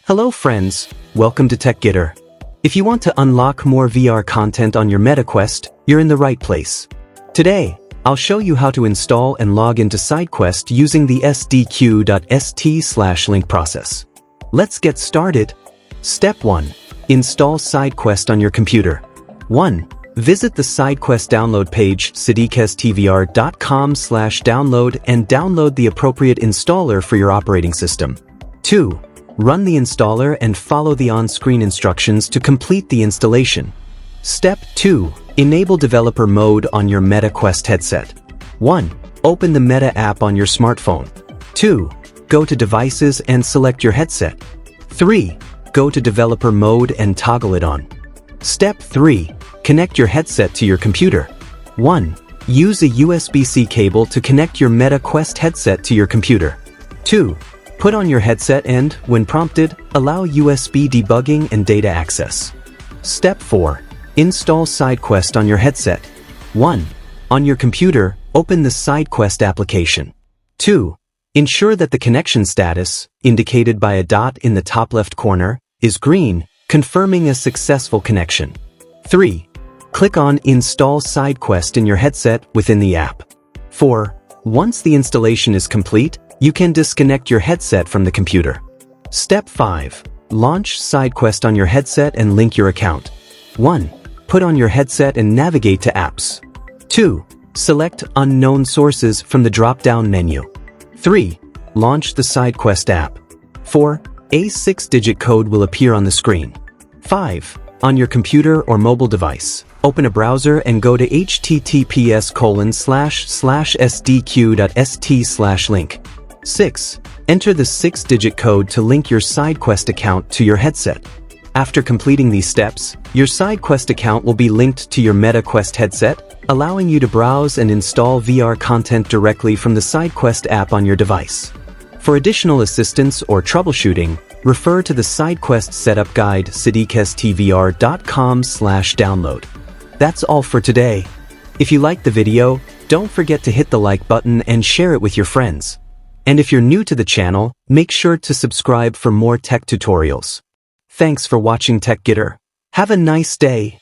Hello friends, welcome to techgitter. If you want to unlock more VR content on your MetaQuest, you're in the right place. Today, I'll show you how to install and log into SideQuest using the sdouest/link process. Let's get started. Step 1. Install SideQuest on your computer. 1. Visit the SideQuest download page sidecastvr.com/download and download the appropriate installer for your operating system. 2. Run the installer and follow the on-screen instructions to complete the installation. Step 2. Enable developer mode on your MetaQuest headset. 1. Open the Meta app on your smartphone. 2. Go to Devices and select your headset. 3. Go to developer mode and toggle it on. Step 3. Connect your headset to your computer. 1. Use a USB-C cable to connect your MetaQuest headset to your computer. 2. Put on your headset and, when prompted, allow USB debugging and data access. Step 4. Install SideQuest on your headset. 1. On your computer, open the SideQuest application. 2. Ensure that the connection status, indicated by a dot in the top left corner, is green, confirming a successful connection. 3. Click on Install SideQuest in your headset within the app. 4. Once the installation is complete, you can disconnect your headset from the computer. Step 5. Launch SideQuest on your headset and link your account. 1. Put on your headset and navigate to Apps. 2. Select Unknown Sources from the drop-down menu. 3. Launch the SideQuest app. 4. A 6-digit code will appear on the screen. 5. On your computer or mobile device, open a browser and go to https://sdq.st/link. 6. Enter the 6-digit code to link your SideQuest account to your headset. After completing these steps, your SideQuest account will be linked to your MetaQuest headset, allowing you to browse and install VR content directly from the SideQuest app on your device. For additional assistance or troubleshooting, refer to the SideQuest setup guide sidecastvr.com/download. That's all for today. If you liked the video, don't forget to hit the like button and share it with your friends. And if you're new to the channel, make sure to subscribe for more tech tutorials. Thanks for watching techgitter. Have a nice day.